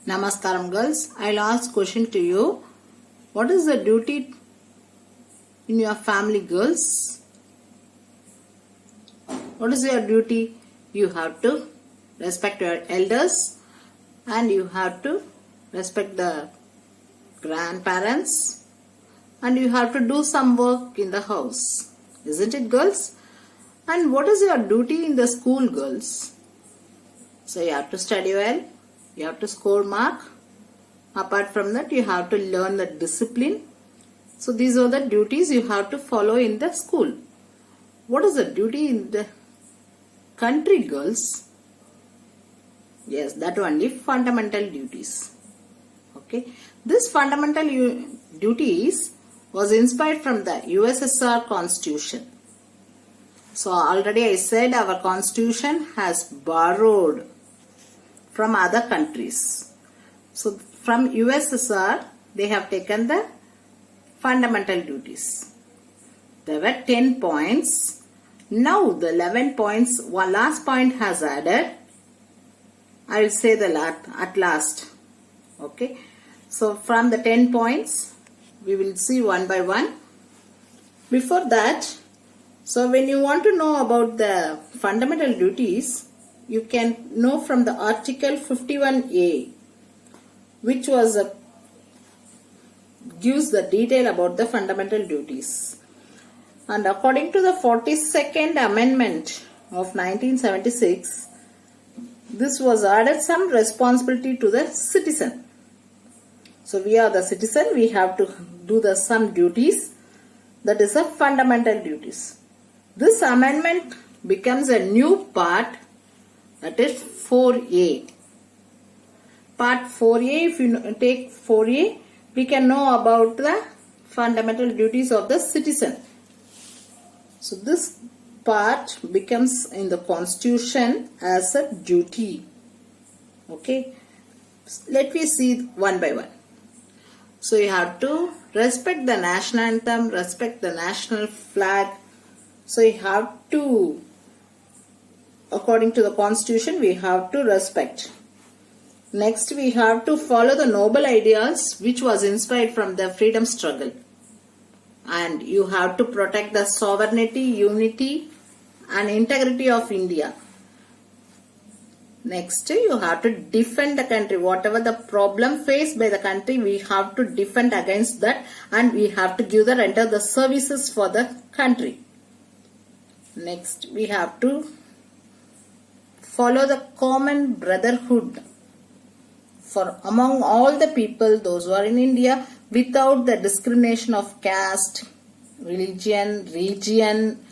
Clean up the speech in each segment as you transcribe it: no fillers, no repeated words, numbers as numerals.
Namaskaram girls. I'll ask question to you. What is the duty in your family, girls? What is your duty? You have to respect your elders and you have to respect the grandparents and you have to do some work in the house. Isn't it, girls? And what is your duty in the school, girls? So you have to study well, you have to score mark. Apart from that, you have to learn the discipline. So these are the duties you have to follow in the school. What is the duty in the country, girls? Yes, that only fundamental duties. Okay, this fundamental duties was inspired from the USSR Constitution. So already I said our constitution has borrowed from other countries. So from USSR they have taken the fundamental duties. There were 10 points. Now the 11 points, one last point has added. I will say the at last. Okay. So from the 10 points we will see one by one. Before that, so when you want to know about the fundamental duties, you can know from the article 51A, which was gives the detail about the fundamental duties. And according to the 42nd Amendment of 1976, this was added some responsibility to the citizen. So we are the citizen, we have to do the some duties, that is the fundamental duties. This amendment becomes a new part, that is 4A. Part 4A, if you take 4A, we can know about the fundamental duties of the citizen. So this part becomes in the constitution as a duty. Okay. Let me see one by one. So you have to respect the national anthem, respect the national flag. So you have to, according to the constitution, we have to respect. Next, we have to follow the noble ideals which was inspired from the freedom struggle. And you have to protect the sovereignty, unity and integrity of India. Next, you have to defend the country. Whatever the problem faced by the country, we have to defend against that and we have to give the render the services for the country. Next, we have to follow the common brotherhood for among all the people, those who are in India, without the discrimination of caste, religion, region,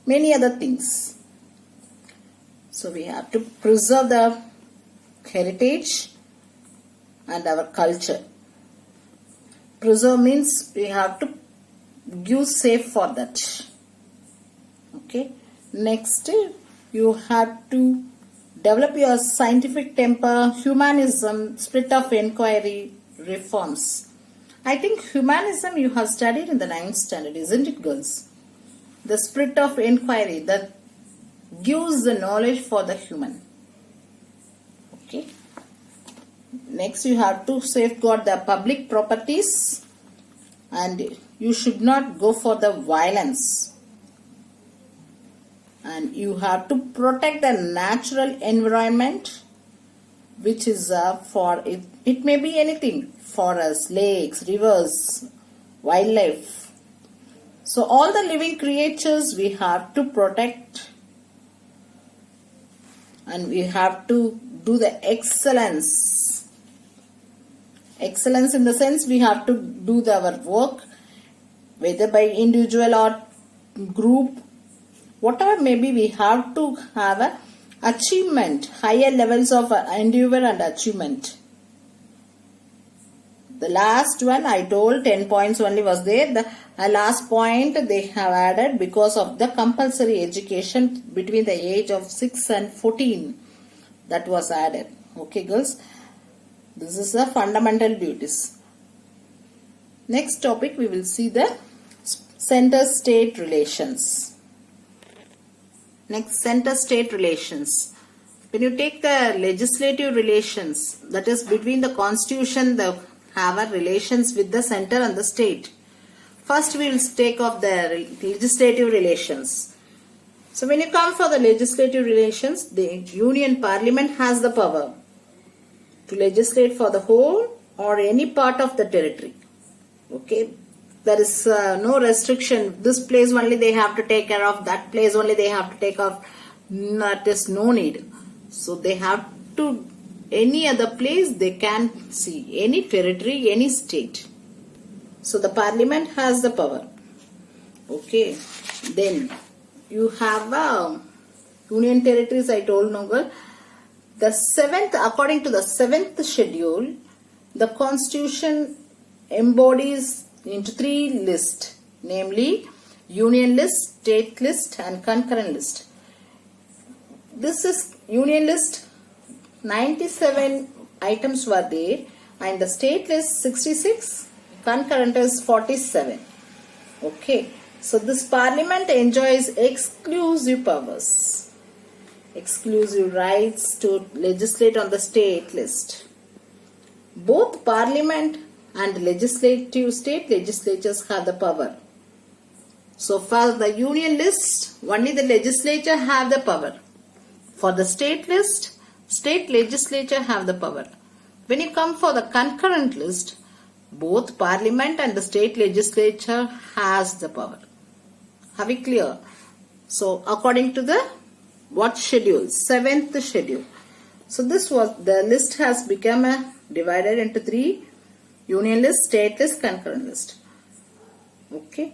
many other things. So we have to preserve the heritage and our culture. Preserve means we have to give safe for that. Okay. Next, you have to develop your scientific temper, humanism, spirit of inquiry, reforms. I think humanism you have studied in the 9th standard, isn't it, girls? The spirit of inquiry that gives the knowledge for the human. Okay. Next, you have to safeguard the public properties and you should not go for the violence. And you have to protect the natural environment, which is for it may be anything, forests, lakes, rivers, wildlife. So all the living creatures we have to protect and we have to do the excellence. Excellence in the sense we have to do our work, whether by individual or group. Whatever maybe, we have to have a achievement, higher levels of endeavor and achievement. The last one I told 10 points only was there. The last point they have added because of the compulsory education between the age of 6 and 14. That was added. Okay, girls. This is the fundamental duties. Next topic we will see the center-state relations. Next, center-state relations. when you take the legislative relations, that is between the constitution, the have a relations with the center and the state. First we will take of the legislative relations. So when you come for the legislative relations, the Union Parliament has the power to legislate for the whole or any part of the territory. Okay, there is no restriction. This place only they have to take care of, that place only they have to take off. That is no need. So they have to, any other place they can see, any territory, any state. So the Parliament has the power. Okay, then you have Union territories, I told Nogal. The seventh, according to the seventh schedule, the Constitution embodies into three lists, namely Union list, State list and Concurrent list. This is Union list, 97 items were there, and the State list 66, Concurrent is 47. Okay, so this Parliament enjoys exclusive powers, exclusive rights to legislate on the State list. Both Parliament and legislative state legislatures have the power. So for the Union list, only the legislature have the power. For the state list, state legislature have the power. When you come for the concurrent list, both Parliament and the state legislature has the power. Are we clear? So according to the what schedule? 7th schedule. So this was, the list has become divided into three: Union list, State list, Concurrent list. Okay.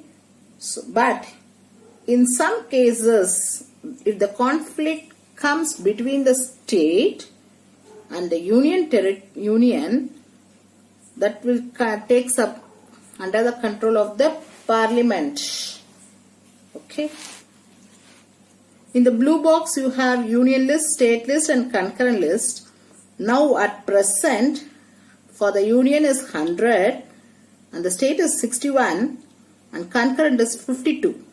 So, but in some cases, if the conflict comes between the state and the union, that will takes up under the control of the Parliament. Okay. In the blue box, you have Union list, State list and Concurrent list. Now at present, for the Union is 100 and the State is 61 and Concurrent is 52,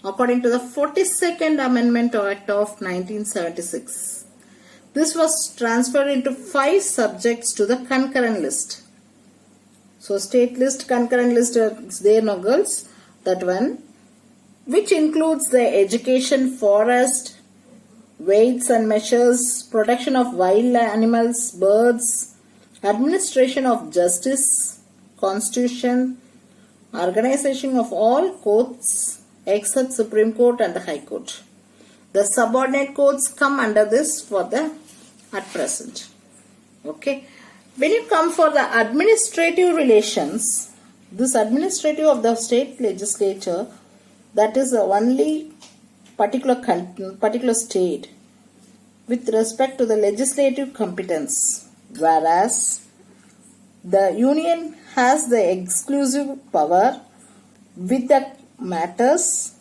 according to the 42nd Amendment Act of 1976. This was transferred into 5 subjects to the Concurrent list. So State list, Concurrent list is there, no girls, that one, which includes the education, forest, weights and measures, protection of wild animals, birds, administration of justice, constitution, organization of all courts except Supreme Court and the High Court. The subordinate courts come under this for the at present. Okay. When you come for the administrative relations, this administrative of the state legislature, that is the only particular state with respect to the legislative competence, whereas the Union has the exclusive power with the matters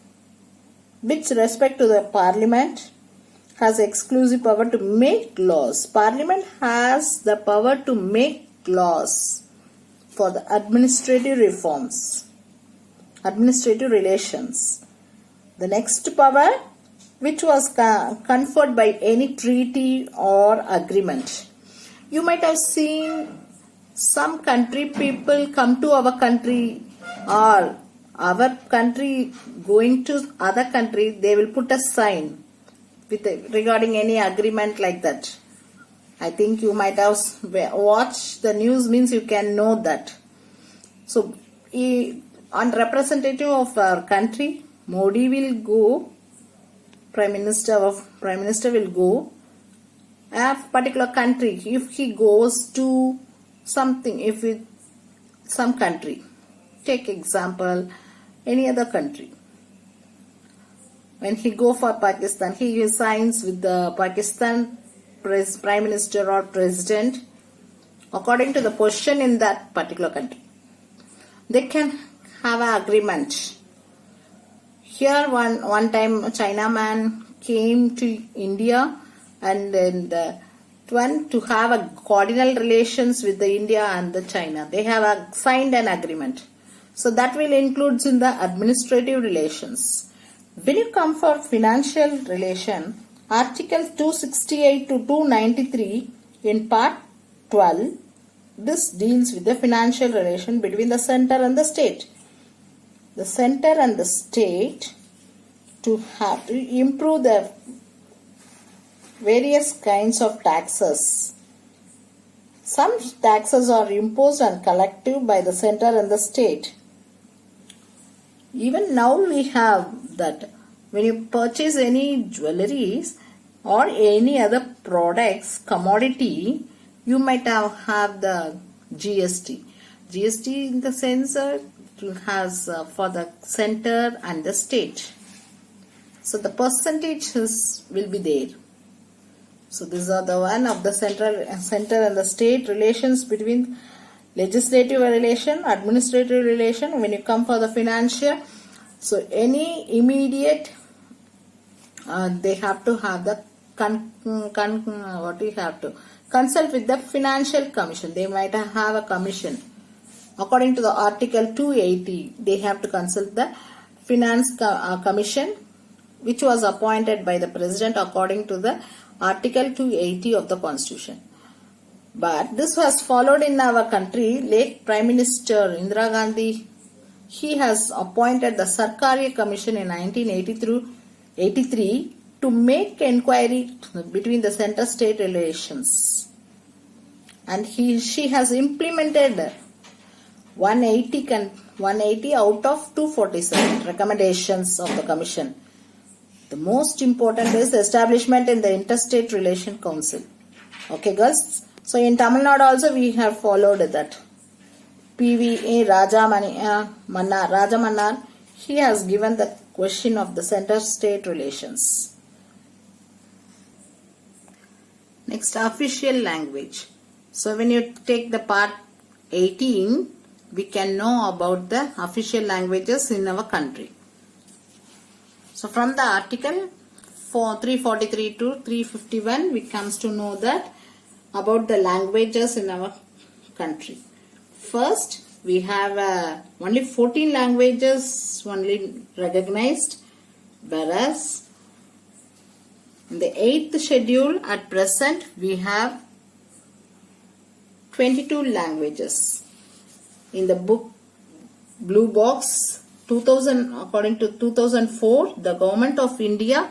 which respect to the Parliament has exclusive power to make laws. Parliament has the power to make laws for the administrative reforms, administrative relations. The next power, which was conferred by any treaty or agreement. You might have seen some country people come to our country, or our country going to other country, they will put a sign with regarding any agreement like that. I think you might have watched the news, means you can know that. So, on representative of our country, Modi will go, Prime Minister will go, a particular country. If he goes to something, if it, some country, take example, any other country. When he go for Pakistan, he signs with the Pakistan Prime Minister or President according to the position in that particular country. They can have an agreement. Here one time a Chinaman came to India and then to have a cordial relations with the India and the China. They have signed an agreement. So that will include in the administrative relations. When you come for financial relation, Article 268 to 293 in part 12, this deals with the financial relation between the center and the state. The center and the state to have to improve the various kinds of taxes. Some taxes are imposed and collective by the center and the state. Even now we have that when you purchase any jewelries or any other products, commodity, you might have the GST. GST in the sense has for the center and the state. So the percentages will be there. So these are the one of the center and the state relations between legislative relation, administrative relation. When you come for the financial, so any immediate, they have to have the consult with the financial commission. They might have a commission. According to the article 280, they have to consult the finance commission, which was appointed by the president according to the article 280 of the constitution. But this was followed in our country. Late Prime Minister Indira Gandhi, he has appointed the Sarkaria Commission in 1983 to make inquiry between the center-state relations. And she has implemented 180 out of 247 recommendations of the commission. The most important is the establishment in the Interstate Relation Council. Okay, girls. So in Tamil Nadu also we have followed that. PVA Raja Mannar, he has given the question of the center-state relations. Next, official language. So when you take the part 18, we can know about the official languages in our country. So from the article 343 to 351, we comes to know that about the languages in our country. First, we have only 14 languages only recognized, whereas in the 8th schedule at present we have 22 languages. In the book Blue Box 2000, according to 2004, the Government of India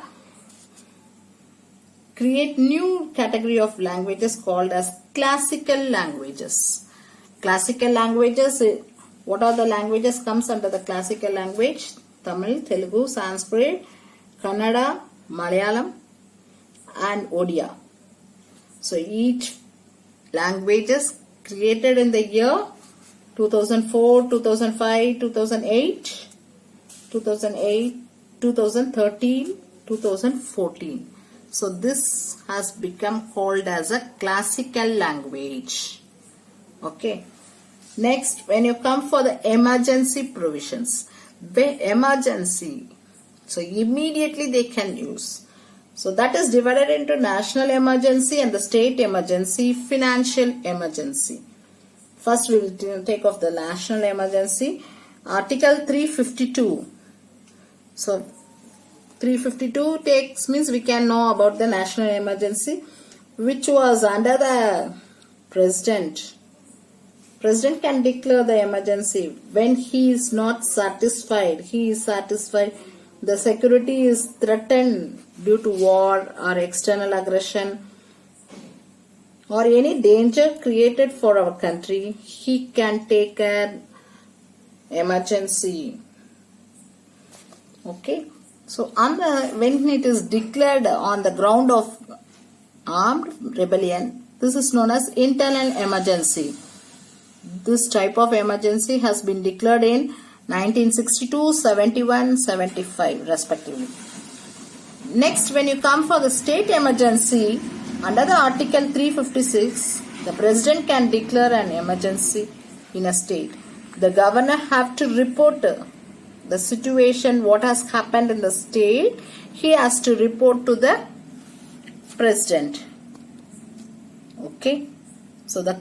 create new category of languages called as classical languages. Classical languages, what are the languages comes under the classical language? Tamil, Telugu, Sanskrit, Kannada, Malayalam and Odia. So each languages created in the year 2004, 2005, 2008, 2013, 2014. So this has become called as a classical language. Okay. Next, when you come for the emergency provisions, emergency, so immediately they can use. So that is divided into national emergency and the state emergency, financial emergency. First we will take off the national emergency. Article 352. So 352 means we can know about the national emergency, which was under the president. President can declare the emergency when he is not satisfied. He is satisfied the security is threatened due to war or external aggression or any danger created for our country. He can take an emergency. Okay. So when it is declared on the ground of armed rebellion, this is known as internal emergency. This type of emergency has been declared in 1962, 71, 75 respectively. Next, when you come for the state emergency, under the article 356, the president can declare an emergency in a state. The governor have to report the situation, what has happened in the state. He has to report to the president. Okay. So the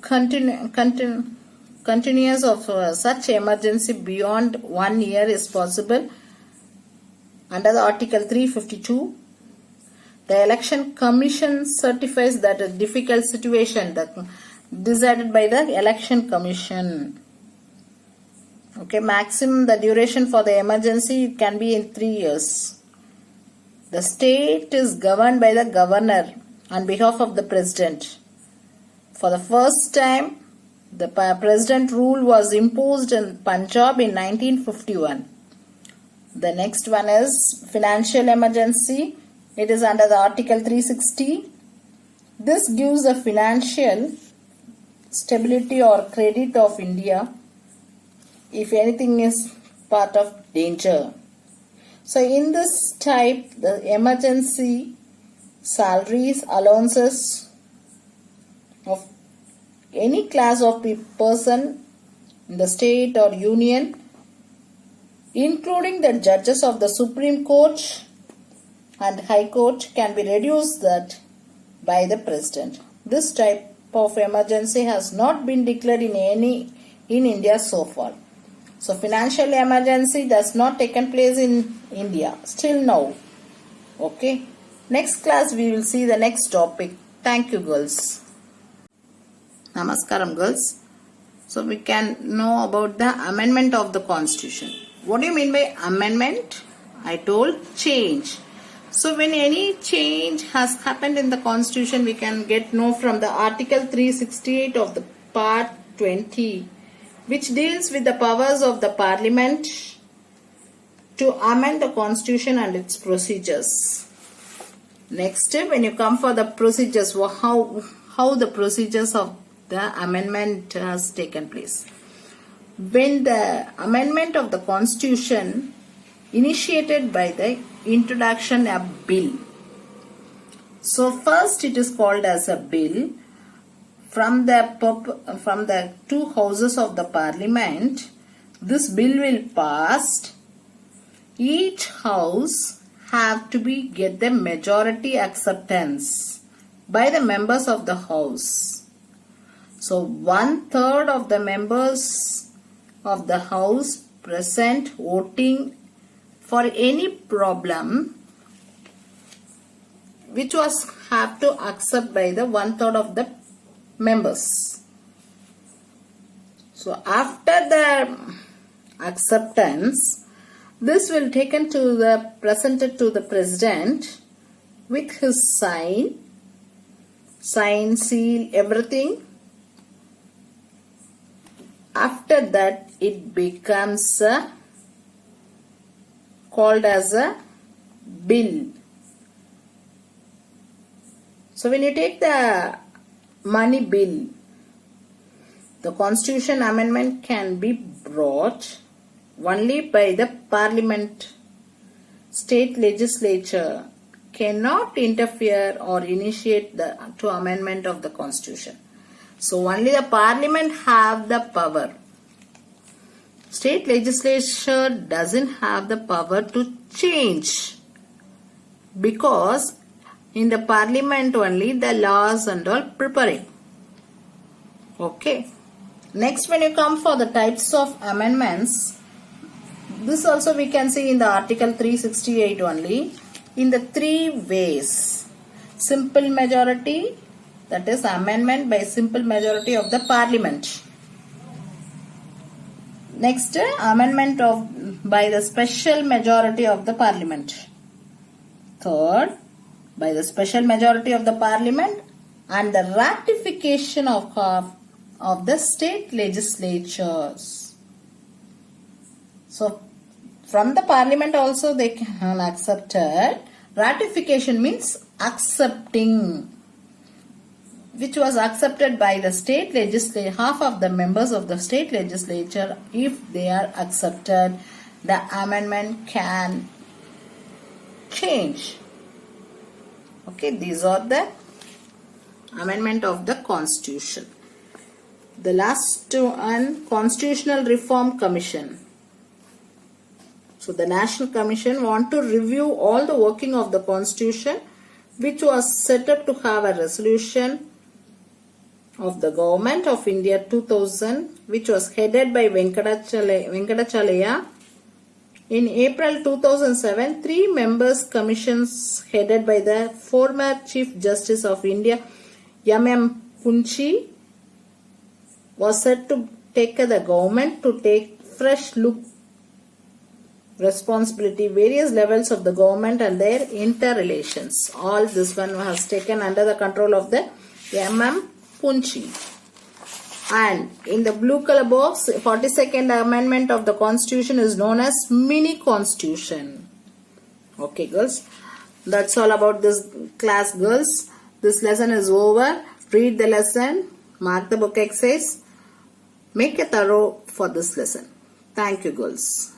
continuance of such emergency beyond 1 year is possible under the article 352. The election commission certifies that a difficult situation that decided by the election commission. Okay, maximum the duration for the emergency can be in 3 years. The state is governed by the governor on behalf of the president. For the first time, the president rule was imposed in Punjab in 1951. The next one is financial emergency. It is under the Article 360. This gives a financial stability or credit of India if anything is part of danger. So in this type, the emergency salaries, allowances of any class of person in the state or union, including the judges of the Supreme Court and High Court, can be reduced that by the President. This type of emergency has not been declared in India so far. So financial emergency does not taken place in India still now. Okay. Next class we will see the next topic. Thank you, girls. Namaskaram, girls. So we can know about the amendment of the Constitution. What do you mean by amendment? I told change. So when any change has happened in the Constitution, we can know from the Article 368 of the Part 20, which deals with the powers of the Parliament to amend the Constitution and its procedures. Next, when you come for the procedures, how the procedures of the amendment has taken place. When the amendment of the Constitution initiated by the introduction of bill. So first it is called as a bill from the two houses of the Parliament. This bill will pass. Each house have to get the majority acceptance by the members of the house. So 1/3 of the members of the house present voting for any problem which was have to accept by the 1/3 of the members. So after the acceptance, this will presented to the President with his sign, seal, everything. After that, it becomes called as a bill. So when you take the money bill, the Constitution amendment can be brought only by the Parliament. State legislature cannot interfere or initiate to amendment of the Constitution. So only the Parliament have the power. State legislature doesn't have the power to change, because in the Parliament only the laws and all preparing. Okay. Next, when you come for the types of amendments, this also we can see in the Article 368 only, in the 3 ways. Simple majority, that is amendment by simple majority of the Parliament. Next, amendment by the special majority of the Parliament. Third, by the special majority of the Parliament and the ratification of the state legislatures. So from the Parliament also they can accept it. Ratification means accepting, which was accepted by the state legislature, half of the members of the state legislature. If they are accepted, the amendment can change. Okay, these are the amendment of the Constitution. The last one, Constitutional Reform Commission. So the National Commission want to review all the working of the Constitution, which was set up to have a resolution of the Government of India 2000, which was headed by Venkatachalaya In April 2007, 3 members commissions headed by the former Chief Justice of India, M.M. Punchi, was set to take the government to take fresh look responsibility, various levels of the government and their interrelations. All this one was taken under the control of the M.M. Punchi. And in the blue color box, 42nd amendment of the constitution is known as mini constitution. Okay girls, that's all about this class girls. This lesson is over. Read the lesson, mark the book exercise, make a thorough for this lesson. Thank you girls.